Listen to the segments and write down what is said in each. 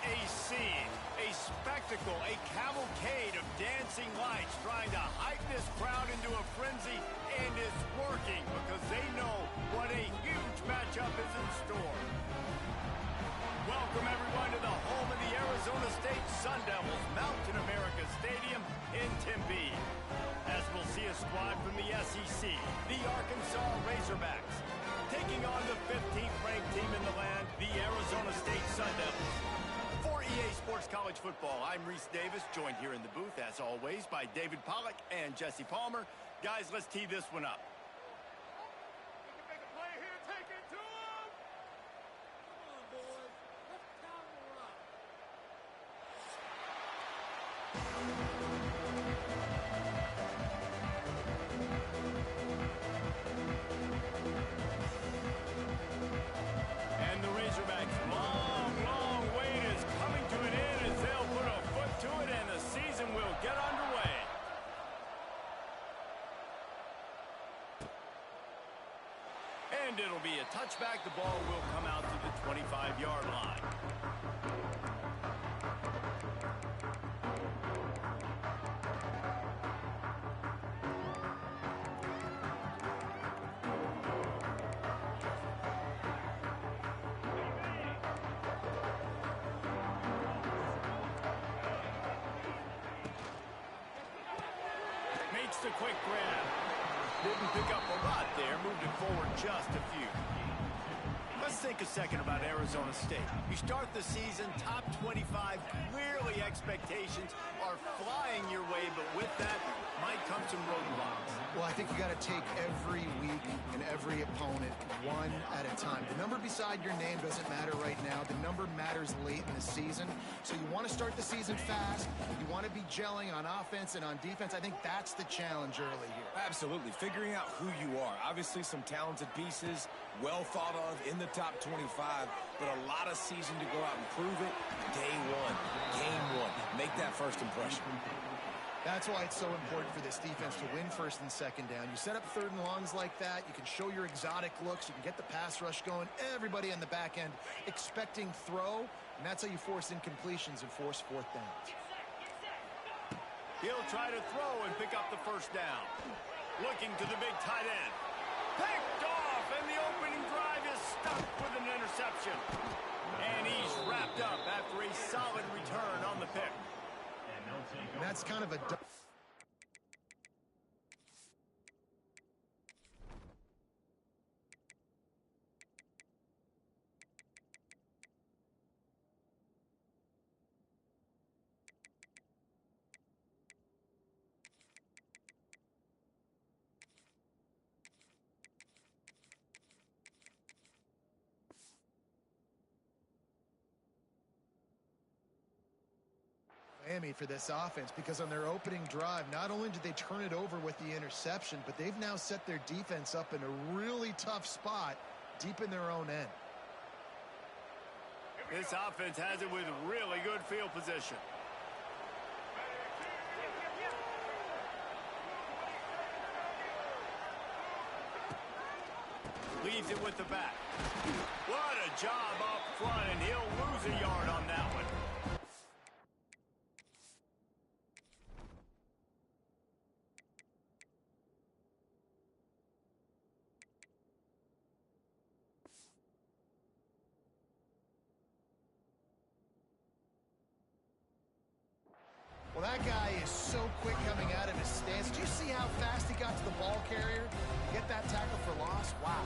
a scene, a spectacle, a cavalcade of dancing lights trying to hype this crowd into a frenzy, and it's working because they know what a huge matchup is in store. Welcome, everyone, to the home of the Arizona State Sun Devils, Mountain America Stadium in Tempe. As we'll see a squad from the SEC, the Arkansas Razorbacks, taking on the 15th-ranked team in the land, the Arizona State Sun Devils. For EA Sports College Football, I'm Reese Davis, joined here in the booth, as always, by David Pollack and Jesse Palmer. Guys, let's tee this one up. And it'll be a touchback. The ball will come out to the 25-yard line. Makes the quick grab. Didn't pick up a lot there, moved it forward just a few. Let's think a second about Arizona State. You start the season top 25, clearly expectations are flying your way, but with that might come some roadblocks. Well, I think you got to take every week and every opponent one at a time. The number beside your name doesn't matter right now. The number matters late in the season. So you want to start the season fast. You want to be gelling on offense and on defense. I think that's the challenge early here. Absolutely. Figuring out who you are. Obviously some talented pieces, well thought of in the top 25, but a lot of season to go out and prove it. Day one, game one. Make that first impression. That's why it's so important for this defense to win first and second down. You set up third and longs like that. You can show your exotic looks. You can get the pass rush going. Everybody on the back end expecting throw, and that's how you force incompletions and force fourth downs. He'll try to throw and pick up the first down. Looking to the big tight end. Picked off, and the opening drive is stuck with an interception. And he's wrapped up after a solid return on the pick. And that's kind of a... for this offense, because on their opening drive, not only did they turn it over with the interception, but they've now set their defense up in a really tough spot deep in their own end. This offense has it with really good field position. Leaves it with the back. What a job up front, and he'll lose a yard on that one. Well, that guy is so quick coming out of his stance. Do you see how fast he got to the ball carrier? Get that tackle for loss? Wow.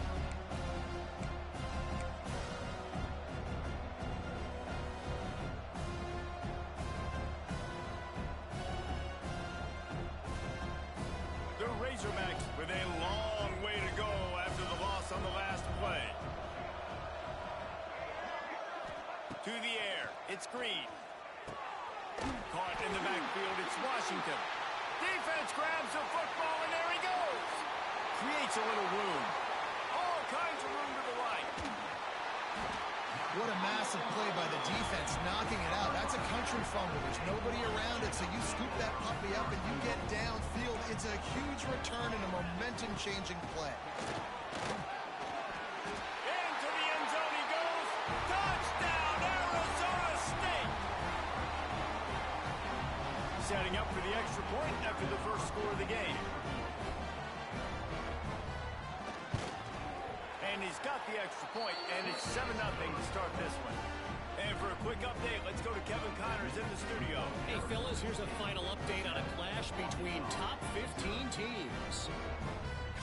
The Razorbacks with a long way to go after the loss on the last play. To the air, it's Green. Caught in the backfield, it's Washington. Defense grabs the football, and there he goes. Creates a little room. All kinds of room to the right. What a massive play by the defense, knocking it out. That's a country fumble. There's nobody around it, so you scoop that puppy up and you get downfield. It's a huge return and a momentum-changing play. Into the end zone he goes. Touchdown, Arizona State. setting up for the extra point after the first score of the game. And he's got the extra point, and it's 7-0 to start this one. And for a quick update, let's go to Kevin Connors in the studio. Hey, fellas, here's a final update on a clash between top 15 teams.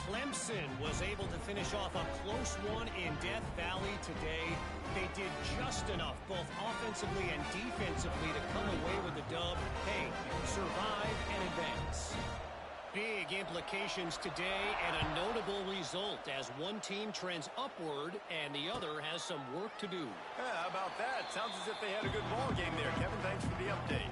Clemson was able to finish off a close one in Death Valley today. They did just enough, both offensively and defensively, to come away with the dub. Hey, survive and advance. Big implications today and a notable result as one team trends upward and the other has some work to do. Yeah, how about that? Sounds as if they had a good ball game there, Kevin. Thanks for the update.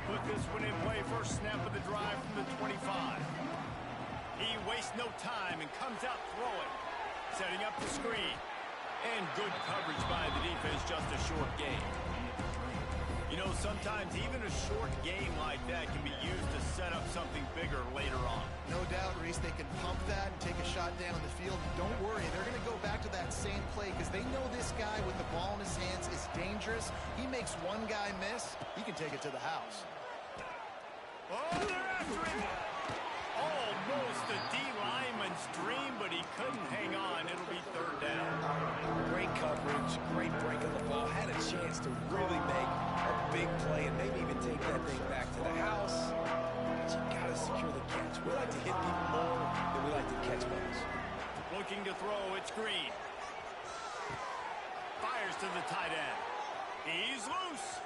Put this one in play. First snap of the drive from the 25. He wastes no time and comes out throwing. Setting up the screen. And good coverage by the defense, just a short game. You know, sometimes even a short game like that can be used to set up something bigger later on. No doubt, Reese, they can pump that and take a shot down the field. Don't worry, they're going to go back to that same play because they know this guy with the ball in his hands is dangerous. He makes one guy miss, he can take it to the house. Oh, they're after him! Almost a D lineman's dream, but he couldn't hang on. It'll be third down. Great coverage, great break of the ball. Had a chance to really make a big play and maybe even take that thing back to the house. But you got to secure the catch. We like to hit people more than we like to catch balls. Looking to throw, it's Green. Fires to the tight end. He's loose.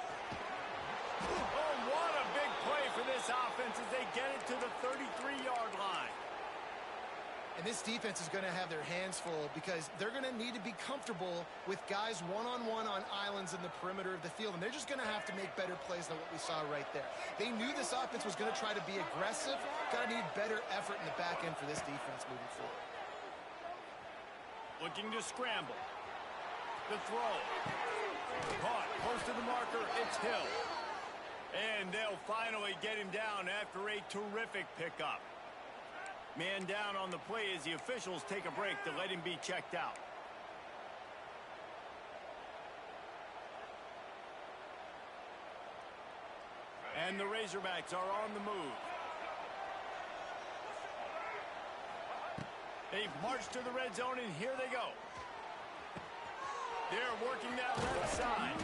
Oh, what a big play for this offense as they get it to the 33-yard line. And this defense is going to have their hands full because they're going to need to be comfortable with guys one-on-one on islands in the perimeter of the field. And they're just going to have to make better plays than what we saw right there. They knew this offense was going to try to be aggressive. Got to need better effort in the back end for this defense moving forward. Looking to scramble. The throw. Caught. Close to the marker. It's Hill. And they'll finally get him down after a terrific pickup. Man down on the play as the officials take a break to let him be checked out. And the Razorbacks are on the move. They've marched to the red zone, and here they go. They're working that left side.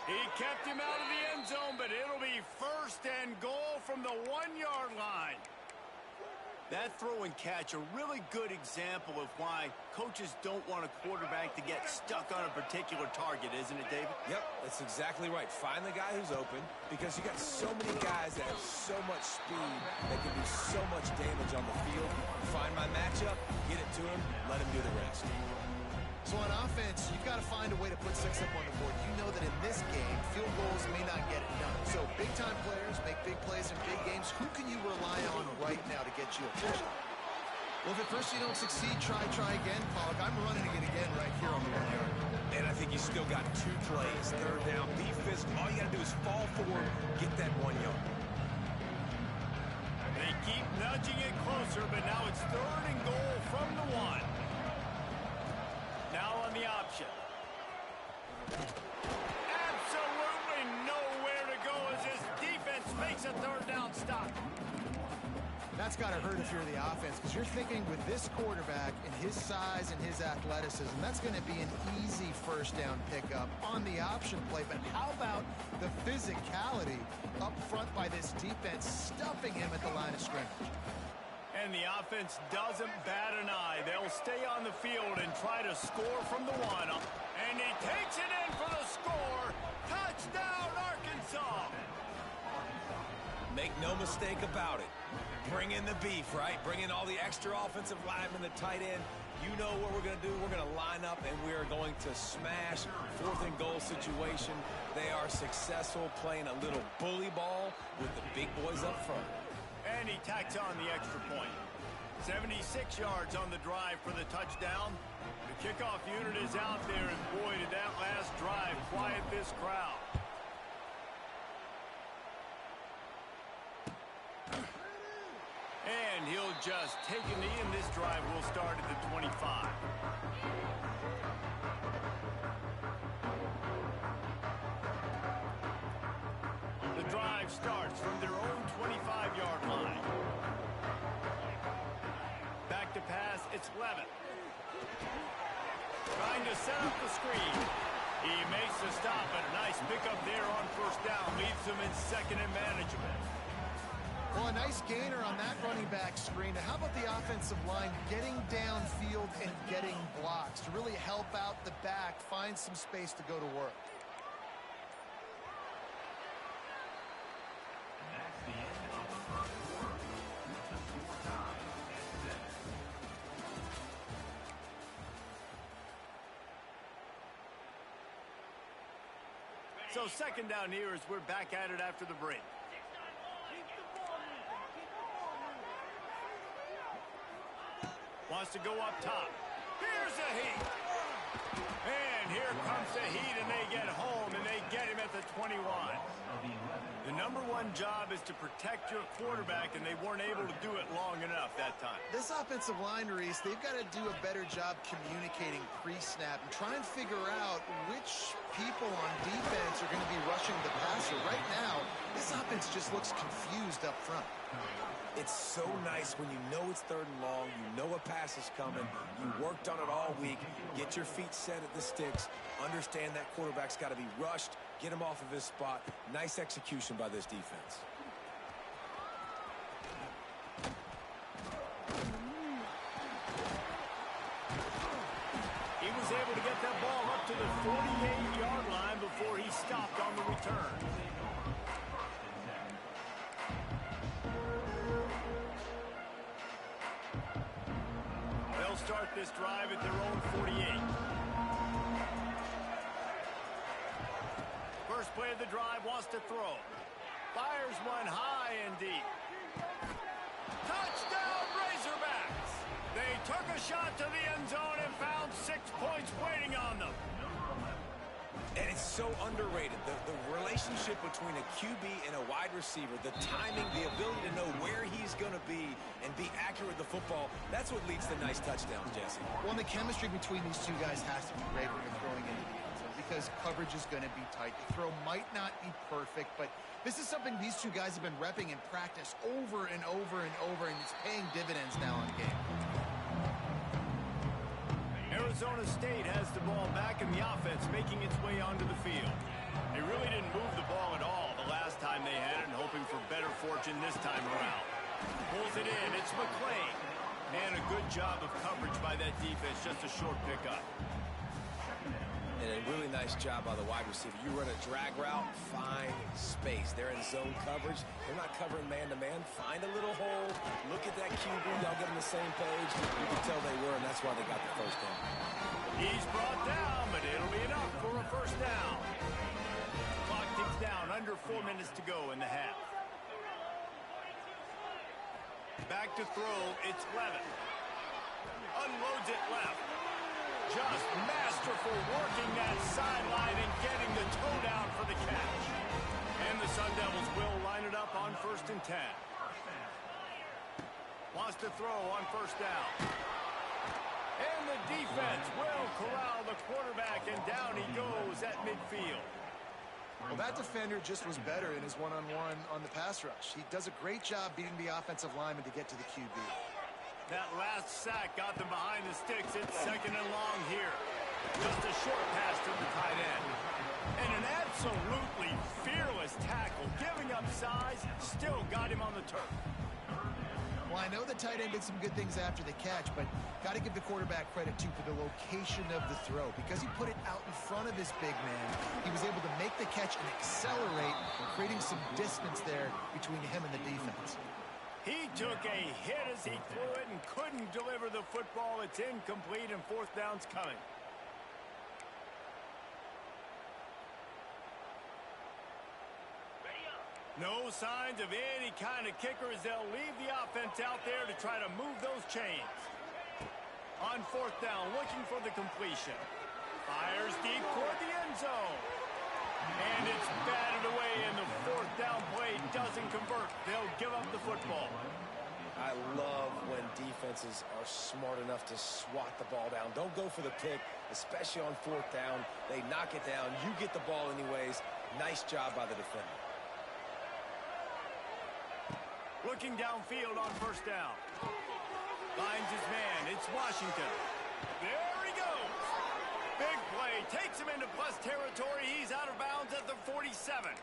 He kept him out of the end zone, but it'll be first and goal from the 1-yard line. That throw and catch, a really good example of why coaches don't want a quarterback to get stuck on a particular target, isn't it, David? Yep, that's exactly right. Find the guy who's open because you got so many guys that have so much speed that can do so much damage on the field. Find my matchup, get it to him, let him do the rest. So on offense, you've got to find a way to put 6 up on the board. You know that in this game, field goals may not get it done. So big-time players make big plays in big games. Who can you rely on right now to get you a touchdown? Well, if at first you don't succeed, try again, Pollock. I'm running it again right here on the 1-yard. And I think you still got 2 plays. Third down, be physical. All you got to do is fall forward, get that 1 yard. They keep nudging it closer, but now it's third and goal from the 1. Now on the option. Absolutely nowhere to go as his defense makes a third down stop. That's got to hurt if you're the offense because you're thinking with this quarterback and his size and his athleticism, that's going to be an easy first down pickup on the option play. But how about the physicality up front by this defense stuffing him at the line of scrimmage? And the offense doesn't bat an eye. They'll stay on the field and try to score from the 1. And he takes it in for the score. Touchdown, Arkansas! Make no mistake about it. Bring in the beef, right? Bring in all the extra offensive linemen, the tight end. You know what we're going to do. We're going to line up, and we are going to smash 4th and goal situation. They are successful playing a little bully ball with the big boys up front. And he tacks on the extra point. 76 yards on the drive for the touchdown. The kickoff unit is out there, and boy, did that last drive quiet this crowd. And he'll just take a knee, and this drive will start at the 25. The drive starts from their own 25-yard line. Back to pass, it's Levin. Trying to set up the screen. He makes the stop, and a nice pickup there on first down. Leaves him in second and manageable. Well, a nice gainer on that running back screen. Now, how about the offensive line getting downfield and getting blocks to really help out the back, find some space to go to work? So second down here as we're back at it after the break. Wants to go up top. Here's the heat. And here comes the heat, and they get home, and they get him at the 21. The number one job is to protect your quarterback, and they weren't able to do it long enough that time. This offensive line, Reese, they've got to do a better job communicating pre-snap and try and figure out which people on defense are going to be rushing the passer. Right now, this offense just looks confused up front. It's so nice when you know it's third and long, you know a pass is coming, you worked on it all week, get your feet set at the sticks, understand that quarterback's got to be rushed, get him off of his spot. Nice execution by this defense. He was able to get that ball up to the 48-yard line before he stopped on the return. They'll start this drive at their own 48. First play of the drive, wants to throw. Fires one high and deep. Touchdown, Razorbacks! They took a shot to the end zone and found 6 points waiting on them. And it's so underrated. The relationship between a QB and a wide receiver, the timing, the ability to know where he's going to be and be accurate with the football, that's what leads to nice touchdowns, Jesse. Well, the chemistry between these two guys has to be great when you're throwing into the end zone because coverage is going to be tight. The throw might not be perfect, but this is something these two guys have been repping in practice over and over and over, and it's paying dividends now in game. Arizona State has the ball back in the offense, making its way onto the field. They really didn't move the ball at all the last time they had it, and hoping for better fortune this time around. Pulls it in, it's McClain. And a good job of coverage by that defense, just a short pickup. And a really nice job by the wide receiver. You run a drag route, find space. They're in zone coverage. They're not covering man-to-man. Find a little hole. Look at that QB. Y'all get on the same page. You can tell they were, and that's why they got the first down. He's brought down, but it'll be enough for a first down. Clock ticks down. Under 4 minutes to go in the half. Back to throw. It's Levin. Unloads it left. Just masterful working that sideline and getting the toe down for the catch. And the Sun Devils will line it up on 1st and 10. Wants to throw on first down. And the defense will corral the quarterback, and down he goes at midfield. Well, that defender just was better in his one-on-one on the pass rush. He does a great job beating the offensive lineman to get to the QB. That last sack got them behind the sticks. It's second and long here. Just a short pass to the tight end. And an absolutely fearless tackle. Giving up size, still got him on the turf. Well, I know the tight end did some good things after the catch, but got to give the quarterback credit, too, for the location of the throw. Because he put it out in front of his big man, he was able to make the catch and accelerate, creating some distance there between him and the defense. He took a hit as he threw it and couldn't deliver the football. It's incomplete, and fourth down's coming. No signs of any kind of kicker as they'll leave the offense out there to try to move those chains. On fourth down, looking for the completion. Fires deep toward the end zone. And it's batted away, and the fourth down play doesn't convert. They'll give up the football. I love when defenses are smart enough to swat the ball down. Don't go for the pick, especially on fourth down. They knock it down. You get the ball anyways. Nice job by the defender. Looking downfield on first down. Finds his man. It's Washington. There he goes. Big play. Takes him into plus territory. He's out of bounds at the 47.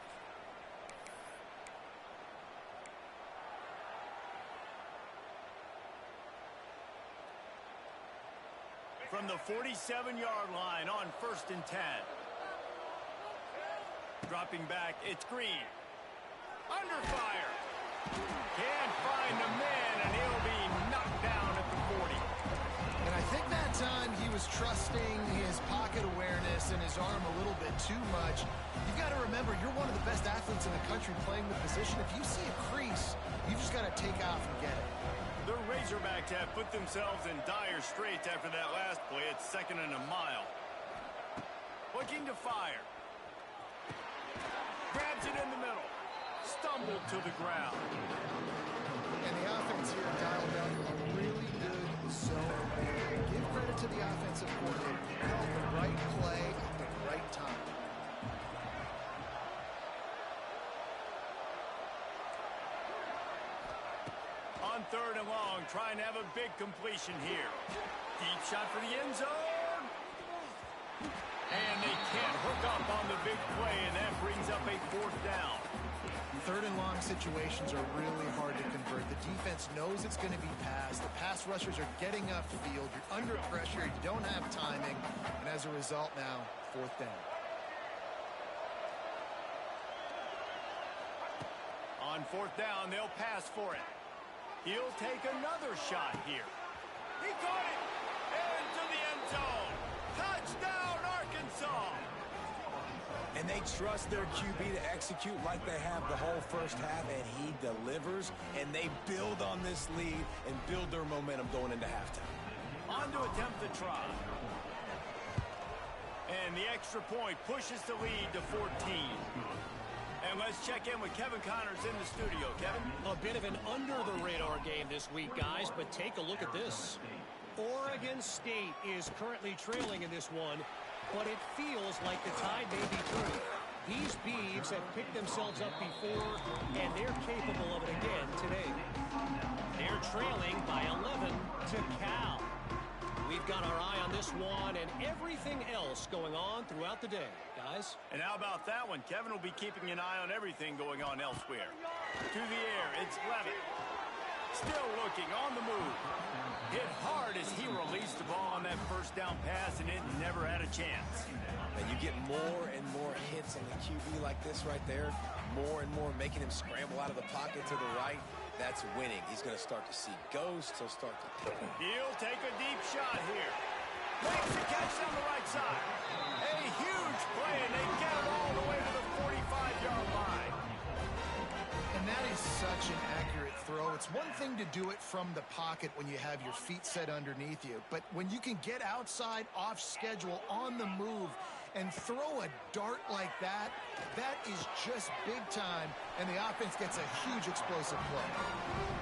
From the 47-yard line on 1st and 10. Dropping back, it's Green. Under fire. Can't find the man, and he'll be knocked down at the 40. And I think that time he was trusting his pocket awareness and his arm a little bit too much. You've got to remember, you're one of the best athletes in the country playing the position. If you see a crease, you've just got to take off and get it. The Razorbacks have put themselves in dire straits after that last play. It's 2nd and a mile. Looking to fire. Grabs it in the middle. Stumbled to the ground. And the offense here dialed up a really good zone. Give credit to the offensive coordinator. He called the right play at the right time. On 3rd and long, trying to have a big completion here. Deep shot for the end zone. And they can't hook up on the big play, and that brings up a 4th down. 3rd and long situations are really hard to convert. The defense knows it's going to be passed. The pass rushers are getting upfield. You're under pressure. You don't have timing. And as a result now, 4th down. On 4th down, they'll pass for it. He'll take another shot here. He caught it! Into the end zone! Touchdown, Arkansas! And they trust their QB to execute like they have the whole first half, and he delivers, and they build on this lead and build their momentum going into halftime. On to attempt the try. And the extra point pushes the lead to 14. And let's check in with Kevin Connors in the studio. Kevin? A bit of an under-the-radar game this week, guys, but take a look at this. Oregon State is currently trailing in this one, but it feels like the tide may be turning. These Beavs have picked themselves up before, and they're capable of it again today. They're trailing by 11 to Cal. We've got our eye on this one and everything else going on throughout the day, guys. And how about that one? Kevin will be keeping an eye on everything going on elsewhere. To the air, it's Levitt. Still looking, on the move. Hit hard as he released the ball on that first down pass, and it never had a chance. And you get more and more hits on the QB like this right there. More and more making him scramble out of the pocket to the right. That's winning. He's going to start to see ghosts. He'll start to pick him. He'll take a deep shot here. Makes the catch on the right side. A huge play, and they get him all the way to the 45-yard line. And that is such an accurate throw. It's one thing to do it from the pocket when you have your feet set underneath you, but when you can get outside, off schedule, on the move, and throw a dart like that, that is just big time, and the offense gets a huge explosive play.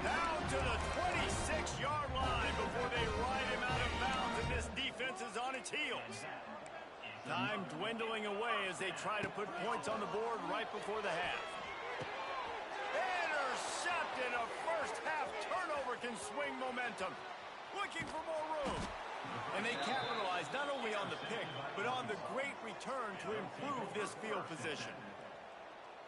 Down to the 26-yard line before they ride him out of bounds, and this defense is on its heels. Time dwindling away as they try to put points on the board right before the half. Intercepted. A first-half turnover can swing momentum. Looking for more room. And they capitalize not only on the pick, but on the great return to improve this field position.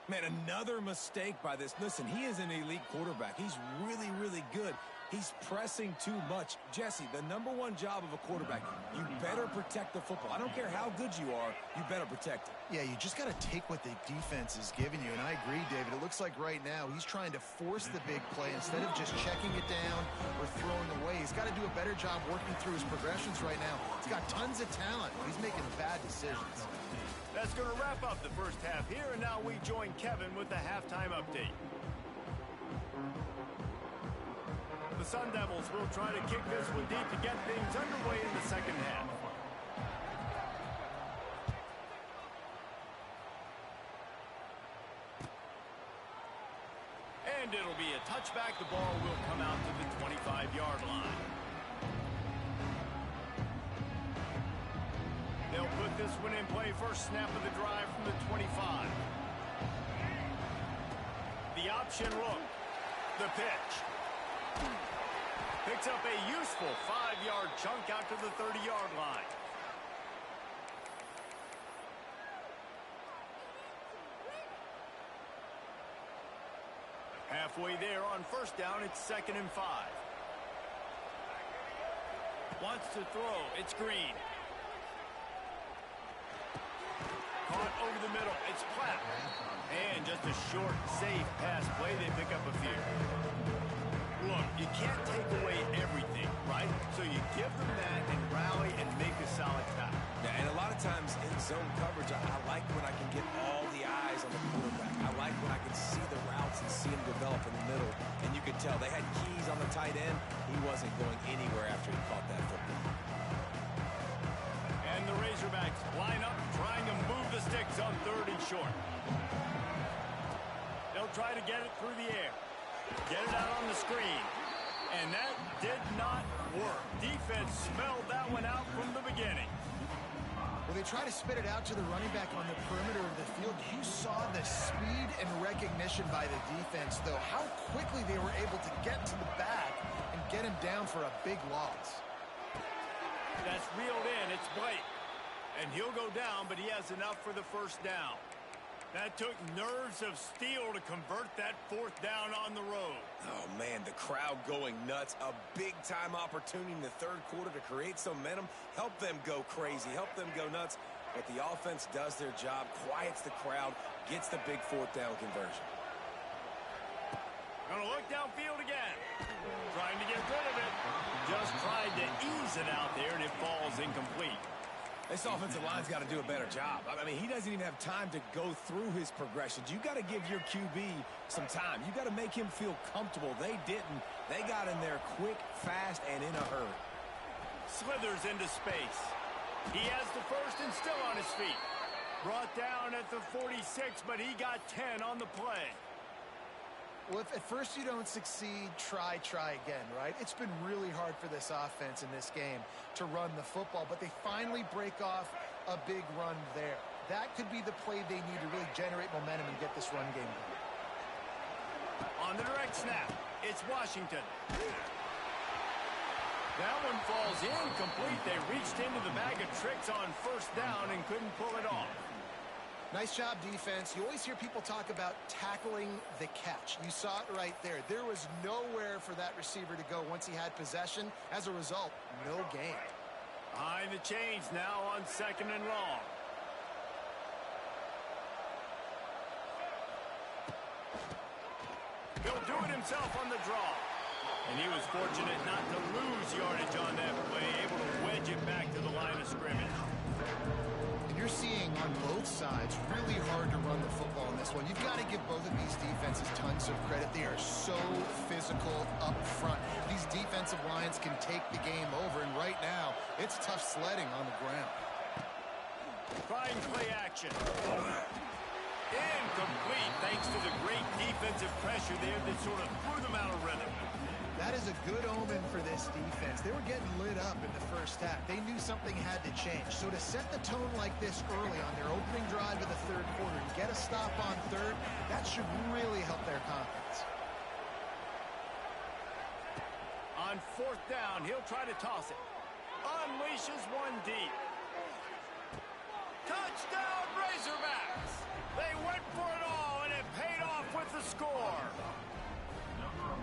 Man, another mistake by this. Listen, he is an elite quarterback. He's really, really good. He's pressing too much. Jesse, the #1 job of a quarterback, you better protect the football. I don't care how good you are, you better protect it. Yeah, you just got to take what the defense is giving you, and I agree, David. It looks like right now he's trying to force the big play instead of just checking it down or throwing away. He's got to do a better job working through his progressions right now. He's got tons of talent, but he's making bad decisions. That's going to wrap up the first half here, and now we join Kevin with the halftime update. The Sun Devils will try to kick this one deep to get things underway in the second half. And it'll be a touchback. The ball will come out to the 25-yard line. They'll put this one in play. First snap of the drive from the 25. The option look. The pitch. Picks up a useful 5-yard chunk out to the 30-yard line. Halfway there on first down, it's 2nd and 5. Wants to throw. It's Green. Caught over the middle. It's Platt. And just a short, safe pass play. They pick up a few. Look, you can't take away everything, right? So you give them that and rally and make a solid tackle. Yeah, and a lot of times in zone coverage, I like when I can get all the eyes on the quarterback. I like when I can see the routes and see him develop in the middle. And you could tell they had keys on the tight end. He wasn't going anywhere after he caught that football. And the Razorbacks line up, trying to move the sticks on 3rd and short. They'll try to get it through the air. Get it out on the screen. And that did not work. Defense smelled that one out from the beginning. Well, they try to spit it out to the running back on the perimeter of the field. You saw the speed and recognition by the defense, though. How quickly they were able to get to the back and get him down for a big loss. That's reeled in. It's Blake. And he'll go down, but he has enough for the first down. That took nerves of steel to convert that 4th down on the road. Oh, man, the crowd going nuts. A big-time opportunity in the 3rd quarter to create some momentum. Help them go crazy. Help them go nuts. But the offense does their job, quiets the crowd, gets the big 4th down conversion. Gonna look downfield again. Trying to get rid of it. Just tried to ease it out there, and it falls incomplete. This offensive line's got to do a better job. I mean, he doesn't even have time to go through his progressions. You got to give your QB some time. You got to make him feel comfortable. They didn't. They got in there quick, fast, and in a hurry. Slithers into space. He has the first and still on his feet. Brought down at the 46, but he got 10 on the play. Well, if at first you don't succeed, try again, right? It's been really hard for this offense in this game to run the football, but they finally break off a big run there. That could be the play they need to really generate momentum and get this run game going. On the direct snap, it's Washington. That one falls incomplete. They reached into the bag of tricks on first down and couldn't pull it off. Nice job, defense. You always hear people talk about tackling the catch. You saw it right there. There was nowhere for that receiver to go once he had possession. As a result, no gain. Behind the chains now on 2nd and long. He'll do it himself on the draw. And he was fortunate not to lose yardage on that play, able to wedge it back to the line of scrimmage. You're seeing on both sides really hard to run the football in this one. You've got to give both of these defenses tons of credit. They are so physical up front. These defensive lines can take the game over, and right now, it's tough sledding on the ground. Trying play action. Incomplete, thanks to the great defensive pressure there that sort of threw them out of rhythm. That is a good omen for this defense. They were getting lit up in the first half. They knew something had to change. So to set the tone like this early on their opening drive of the 3rd quarter and get a stop on 3rd, that should really help their confidence. On 4th down, he'll try to toss it. Unleashes one deep. Touchdown, Razorbacks! They went for it all, and it paid off with the score.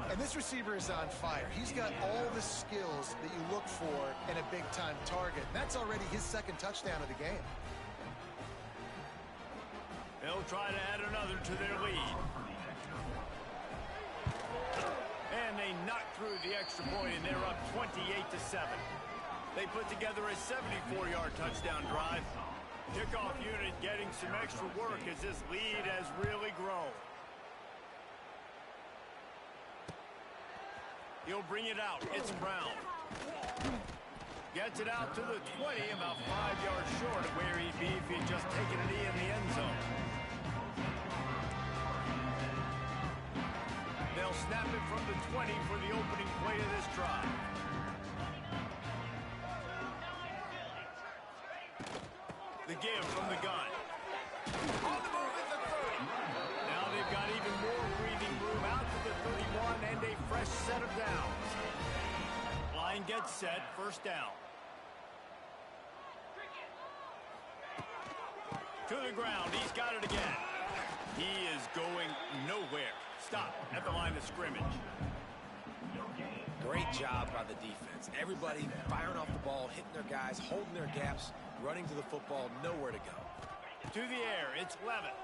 And this receiver is on fire. He's got all the skills that you look for in a big-time target. That's already his 2nd touchdown of the game. They'll try to add another to their lead. And they knock through the extra point, and they're up 28-7. They put together a 74-yard touchdown drive. Kickoff unit getting some extra work as this lead has really grown. He'll bring it out. It's Brown. Gets it out to the 20, about 5 yards short of where he'd be if he'd just taken a knee in the end zone. They'll snap it from the 20 for the opening play of this drive. The give from the gun. On the move at the 30. Now they've got even more breathing room out to the 31 and a fresh set of downs. Line gets set, first down. To the ground, he's got it again. He is going nowhere. Stop at the line of scrimmage. Great job by the defense. Everybody firing off the ball, hitting their guys, holding their gaps, running to the football, nowhere to go. To the air, it's Levitt.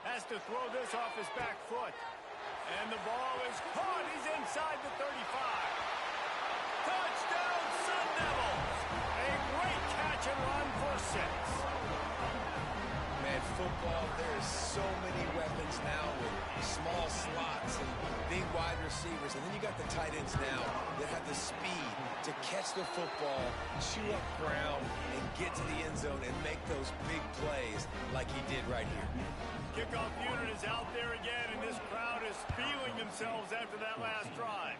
Has to throw this off his back foot. And the ball is caught. He's inside the 35. Touchdown, Sun Devils! A great catch and run for 6. Man, football, there's so many weapons now with small slots and big wide receivers. And then you got the tight ends now that have the speed to catch the football, chew up ground, and get to the end zone and make those big plays like he did right here. Kickoff unit is out there again, and this crowd is feeling themselves after that last drive.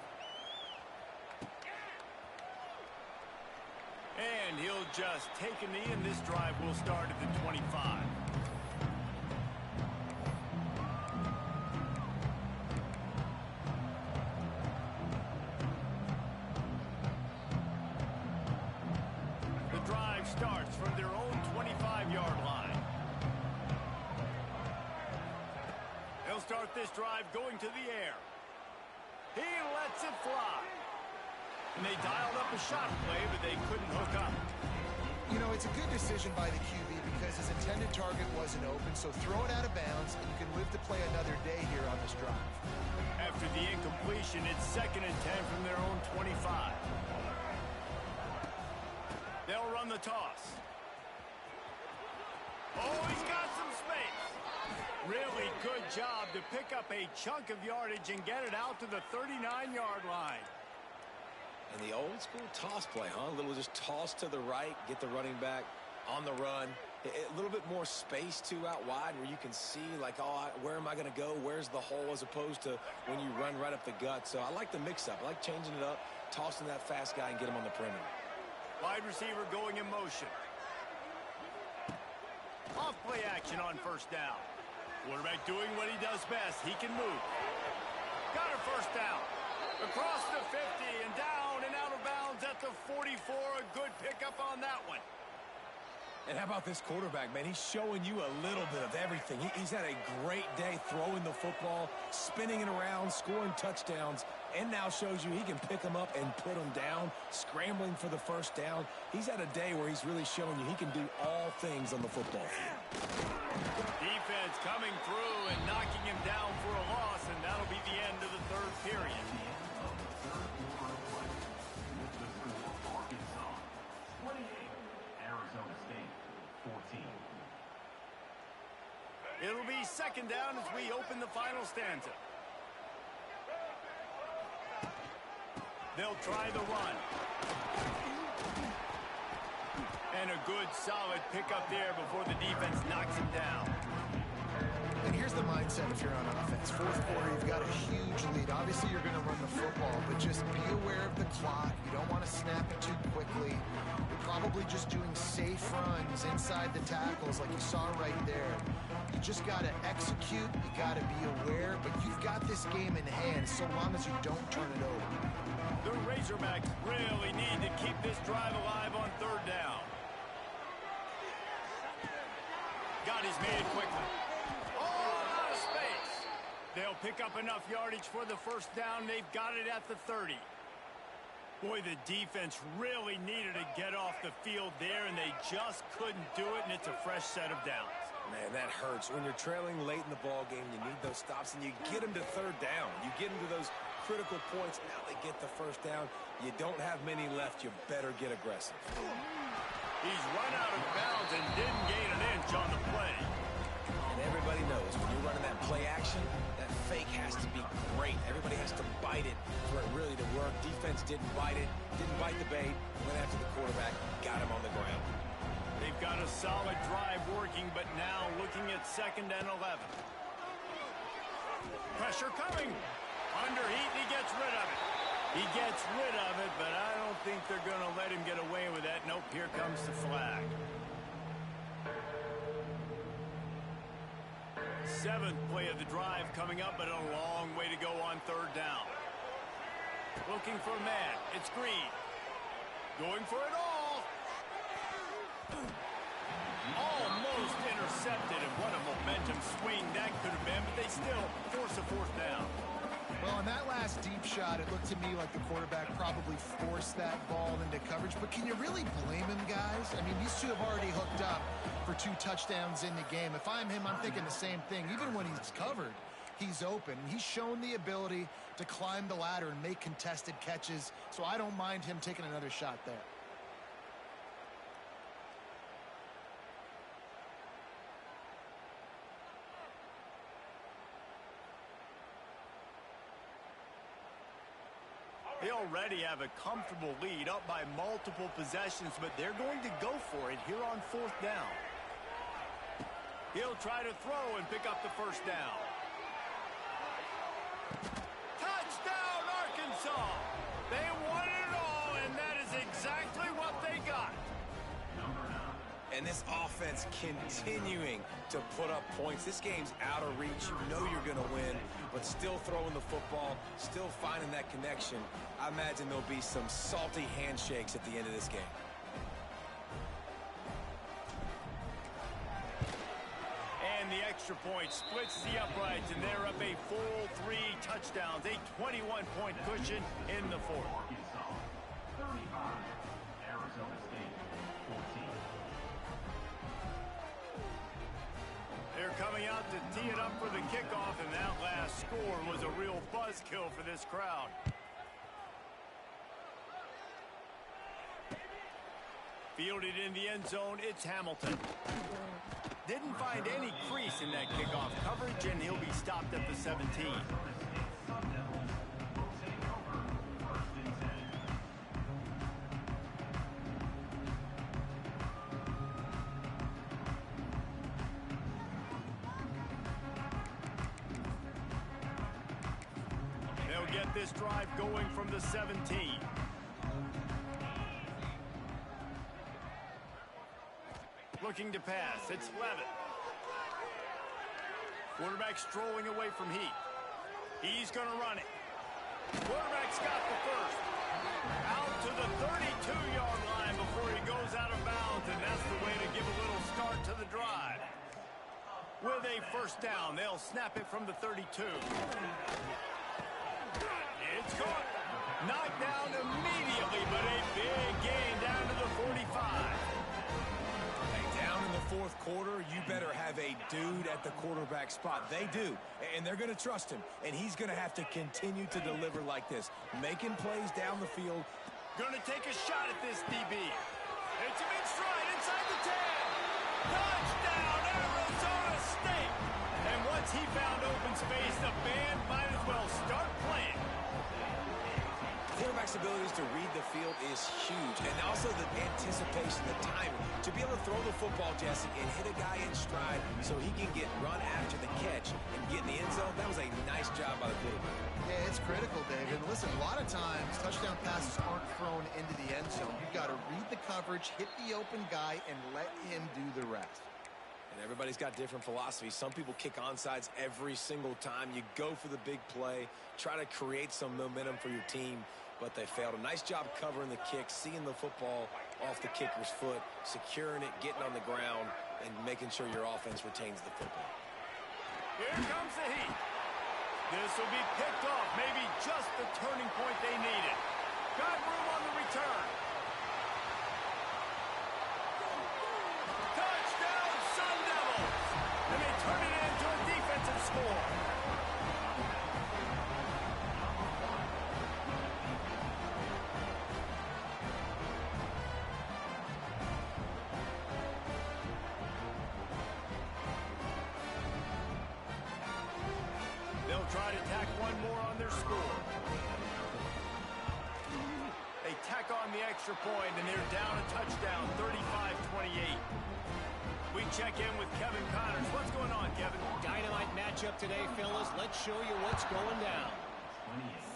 And he'll just take a knee, and this drive will start at the 25. The drive starts from their own 25-yard line. They'll start this drive going to the air. He lets it fly. And they dialed up a shot play, but they couldn't hook up. You know, it's a good decision by the QB because his intended target wasn't open, so throw it out of bounds, and you can live to play another day here on this drive. After the incompletion, it's 2nd and 10 from their own 25. They'll run the toss. Oh, he's got some space. Really good job to pick up a chunk of yardage and get it out to the 39-yard line. And the old school toss play, huh? A little just toss to the right, get the running back on the run. A little bit more space, too, out wide where you can see, like, oh, where am I going to go? Where's the hole, as opposed to when you run right up the gut. So I like the mix-up. I like changing it up, tossing that fast guy and get him on the perimeter. Wide receiver going in motion. Off play action on first down. Quarterback doing what he does best. He can move. Got a first down. Across the 50 and down and out of bounds at the 44. A good pickup on that one. And how about this quarterback, man? He's showing you a little bit of everything. He's had a great day throwing the football, spinning it around, scoring touchdowns, and now shows you he can pick them up and put them down, scrambling for the first down. He's had a day where he's really showing you he can do all things on the football field. Defense coming through and knocking him down for a loss, and that'll be the end of the 3rd period. It'll be 2nd down as we open the final stanza. They'll try the run. And a good, solid pickup there before the defense knocks him down. And here's the mindset if you're on offense. 4th quarter, you've got a huge lead. Obviously, you're going to run the football, but just be aware of the clock. You don't want to snap it too quickly. You're probably just doing safe runs inside the tackles like you saw right there. You just got to execute. You got to be aware, but you've got this game in hand so long as you don't turn it over. The Razorbacks really need to keep this drive alive on 3rd down. Got his man quickly. Oh, out of space. They'll pick up enough yardage for the first down. They've got it at the 30. Boy, the defense really needed to get off the field there, and they just couldn't do it, and it's a fresh set of downs. Man, that hurts. When you're trailing late in the ball game, you need those stops, and you get them to 3rd down. You get them to those critical points. Now they get the first down. You don't have many left. You better get aggressive. He's run out of bounds and didn't gain an inch on the play. And everybody knows when you're running that play action, that fake has to be great. Everybody has to bite it for it really to work. Defense didn't bite it, didn't bite the bait, went after the quarterback, got him on the ground. They've got a solid drive working, but now looking at 2nd and 11. Pressure coming. Under heat, and he gets rid of it. He gets rid of it, but I don't think they're going to let him get away with that. Nope, here comes the flag. 7th play of the drive coming up, but a long way to go on 3rd down. Looking for a man. It's Green. Going for it all. Almost intercepted, and what a momentum swing that could have been, but they still force a 4th down. Well, on that last deep shot, it looked to me like the quarterback probably forced that ball into coverage. But can you really blame him, guys? I mean, these two have already hooked up for 2 touchdowns in the game. If I'm him, I'm thinking the same thing. Even when he's covered, he's open. He's shown the ability to climb the ladder and make contested catches, so I don't mind him taking another shot there. They already have a comfortable lead, up by multiple possessions, but they're going to go for it here on 4th down. He'll try to throw and pick up the 1st down. Touchdown, Arkansas! They won it all, and that is exactly what they got. And this offense continuing to put up points. This game's out of reach. You know you're going to win, but still throwing the football, still finding that connection. I imagine there'll be some salty handshakes at the end of this game. And the extra point splits the uprights, and they're up a full 3 touchdowns, a 21-point cushion in the 4th. They're coming out to tee it up for the kickoff, and that last score was a real buzzkill for this crowd. Fielded in the end zone, it's Hamilton. Didn't find any crease in that kickoff coverage, and he'll be stopped at the 17. They'll get this drive going from the 17. Looking to pass. It's Levitt. Quarterback strolling away from Heat. He's going to run it. Quarterback's got the 1st. Out to the 32-yard line before he goes out of bounds, and that's the way to give a little start to the drive. With a 1st down, they'll snap it from the 32. It's caught. Knocked down immediately, but a big gain down to the 45. Down in the 4th quarter, you better have a dude at the quarterback spot. They do, and they're going to trust him, and he's going to have to continue to deliver like this, making plays down the field. Going to take a shot at this DB. It's him in stride inside the 10. Touchdown, Arizona State. And once he found open space, the band might as well start playing. Quarterback's abilities to read the field is huge, and also the anticipation, the timing. To be able to throw the football, Jesse, and hit a guy in stride so he can get run after the catch and get in the end zone, that was a nice job by the quarterback. Yeah, it's critical, David. Listen, a lot of times, touchdown passes aren't thrown into the end zone. You've got to read the coverage, hit the open guy, and let him do the rest. And everybody's got different philosophies. Some people kick onsides every single time. You go for the big play, try to create some momentum for your team, but they failed. A nice job covering the kick, seeing the football off the kicker's foot, securing it, getting on the ground, and making sure your offense retains the football. Here comes the Heat. This will be picked off, maybe just the turning point they needed. Got room on the return. Touchdown, Sun Devils! And they turn it into a defensive score. They'll try to tack one more on their score. They tack on the extra point, and they're down a touchdown, 35-28. We check in with Kevin Connors. What's going on, Kevin? Dynamite matchup today, fellas. Let's show you what's going down.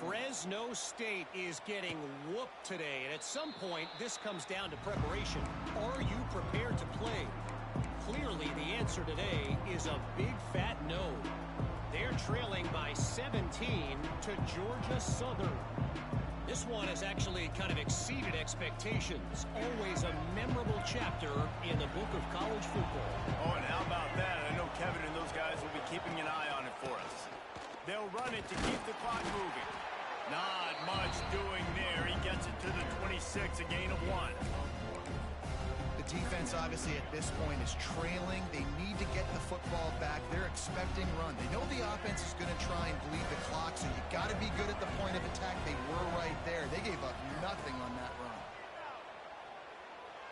Fresno State is getting whooped today, and at some point, this comes down to preparation. Are you prepared to play? Clearly, the answer today is a big fat no. They're trailing by 17 to Georgia Southern. This one has actually kind of exceeded expectations. Always a memorable chapter in the book of college football. Oh, and how about that? I know Kevin and those guys will be keeping an eye on it for us. They'll run it to keep the clock moving. Not much doing there. He gets it to the 26, a gain of 1. The defense, obviously, at this point is trailing. They need to get the football back. They're expecting run. They know the offense is going to try and bleed the clock, so you got to be good at the point of attack. They were right there. They gave up nothing on that run.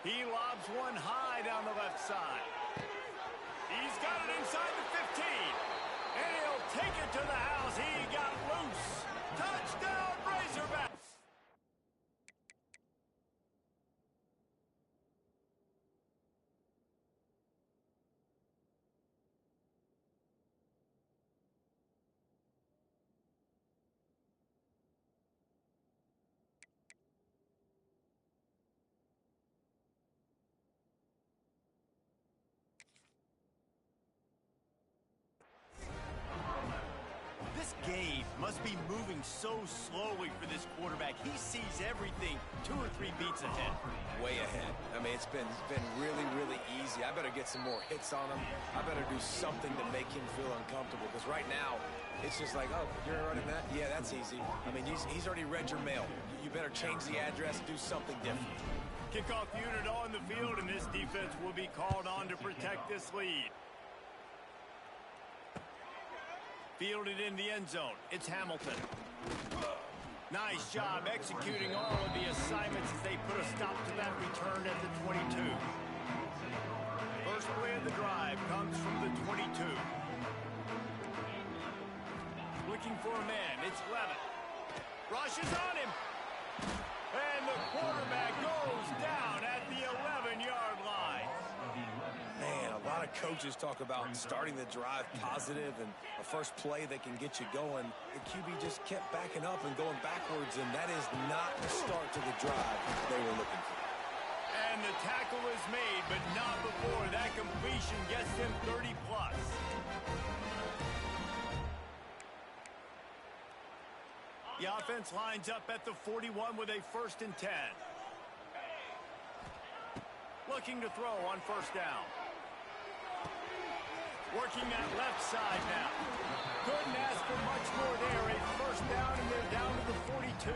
He lobs one high down the left side. He's got it inside the 15. And he'll take it to the house. He got loose. Touchdown, Razorbacks. This game must be moving so slowly for this quarterback. He sees everything 2 or 3 beats ahead. Way ahead. I mean, it's been really, really easy. I better get some more hits on him. I better do something to make him feel uncomfortable, because right now, it's just like, oh, you're running that? Yeah, that's easy. I mean, he's already read your mail. You better change the address, do something different. Kickoff unit on the field, and this defense will be called on to protect this lead. Fielded in the end zone. It's Hamilton. Nice job executing all of the assignments as they put a stop to that return at the 22. First play of the drive comes from the 22. Looking for a man. It's Levitt. Rushes on him. And the quarterback goes down at the 11-yard line. Man, a lot of coaches talk about starting the drive positive and a first play that can get you going. The QB just kept backing up and going backwards, and that is not the start to the drive they were looking for. And the tackle is made, but not before that completion gets him 30-plus. The offense lines up at the 41 with a 1st and 10. Looking to throw on first down. Working that left side now. Couldn't ask for much more there. A first down, and they're down to the 42.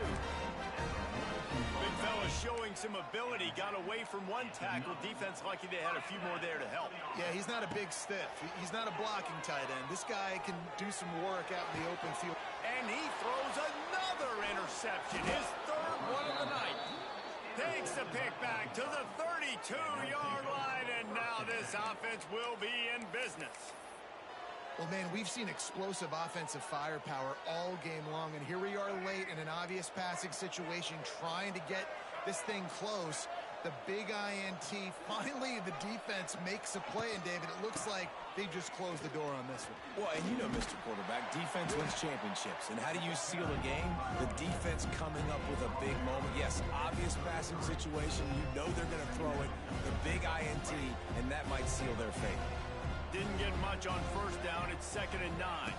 Big fella showing some ability. Got away from one tackle. Defense lucky they had a few more there to help. Yeah, he's not a big stiff. He's not a blocking tight end. This guy can do some work out in the open field. And he throws another interception. His 3rd one of the night. Takes the pick back to the 32-yard line, and now this offense will be in business. Well, man, we've seen explosive offensive firepower all game long, and here we are late in an obvious passing situation trying to get this thing close. The big INT. Finally, the defense makes a play, and David, it looks like they just closed the door on this one. Well, and you know, Mr. Quarterback, defense wins championships. And how do you seal a game? The defense coming up with a big moment. Yes, obvious passing situation. You know they're going to throw it. The big INT, and that might seal their fate. Didn't get much on first down. It's 2nd and 9.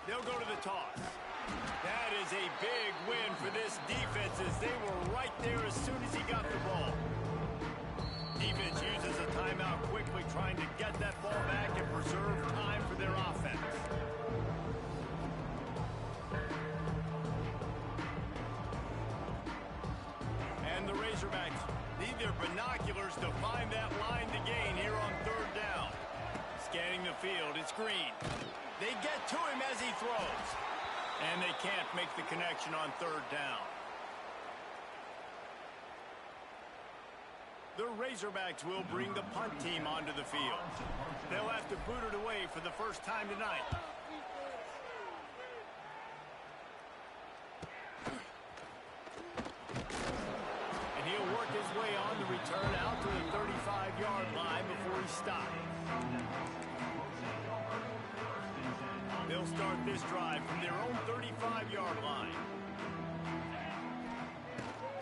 They'll go to the toss. That is a big win for this defense as they were right there as soon as he got the ball. Defense uses a timeout quickly, trying to get that ball back and preserve time for their offense. And the Razorbacks need their binoculars to find that line to gain here on 3rd down. Scanning the field, it's Green. They get to him as he throws. And they can't make the connection on 3rd down. The Razorbacks will bring the punt team onto the field. They'll have to boot it away for the first time tonight. 35-yard line before he stopped. They'll start this drive from their own 35-yard line.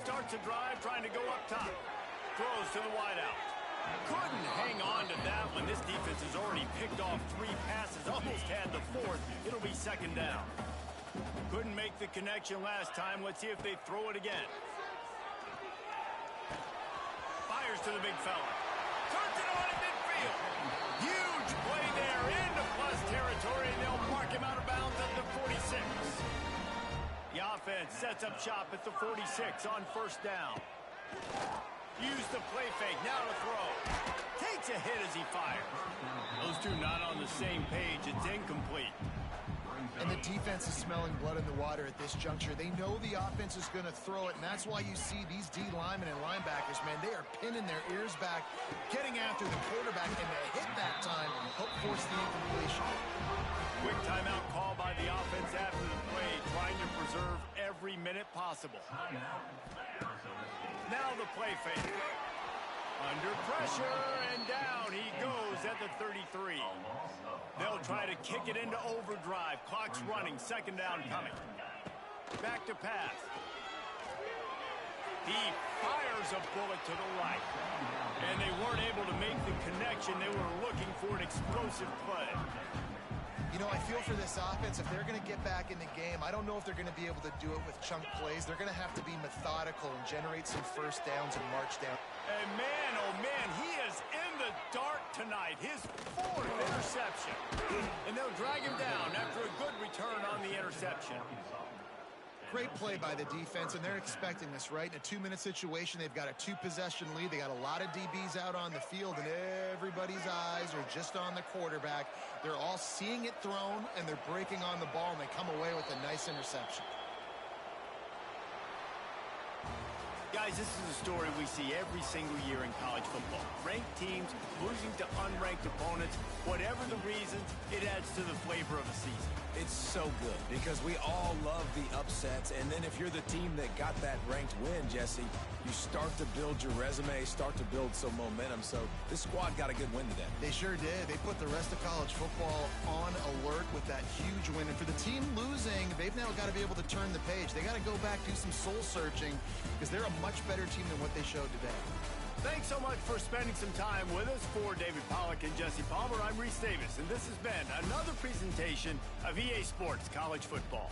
Starts a drive trying to go up top. Throws to the wideout. Couldn't hang on to that one. This defense has already picked off 3 passes. Almost had the 4th. It'll be second down. Couldn't make the connection last time. Let's see if they throw it again. Fires to the big fella. Turns it on in midfield. Huge play there into plus territory, and they'll mark him out of bounds at the 46. The offense sets up shop at the 46 on first down. Use the play fake, now to throw. Takes a hit as he fires. Those two not on the same page. It's incomplete. And the defense is smelling blood in the water at this juncture. They know the offense is going to throw it, and that's why you see these D linemen and linebackers, man, they are pinning their ears back, getting after the quarterback, and they hit that time, help force the incompletion. Quick timeout call by the offense after the play, trying to preserve every minute possible. Now the play fake. Under pressure, and down he goes at the 33. They'll try to kick it into overdrive. Clock's running, second down coming. Back to pass. He fires a bullet to the right. And they weren't able to make the connection. They were looking for an explosive play. You know, I feel for this offense, if they're going to get back in the game, I don't know if they're going to be able to do it with chunk plays. They're going to have to be methodical and generate some first downs and march down. And man, oh man, he is in the dark tonight. His 4th interception. And they'll drag him down after a good return on the interception. Great play by the defense, and they're expecting this, right? In a 2-minute situation, they've got a 2-possession lead. They got a lot of DBs out on the field, and everybody's eyes are just on the quarterback. They're all seeing it thrown, and they're breaking on the ball, and they come away with a nice interception. Guys, this is a story we see every single year in college football. Ranked teams losing to unranked opponents. Whatever the reasons, it adds to the flavor of a season. It's so good because we all love the upsets, and then if you're the team that got that ranked win, Jesse, you start to build your resume, start to build some momentum. So this squad got a good win today. They sure did. They put the rest of college football on alert with that huge win. And for the team losing, they've now got to be able to turn the page. They got to go back, do some soul searching, because they're a much better team than what they showed today. Thanks so much for spending some time with us. For David Pollack and Jesse Palmer, I'm Reese Davis, and this has been another presentation of EA Sports College Football.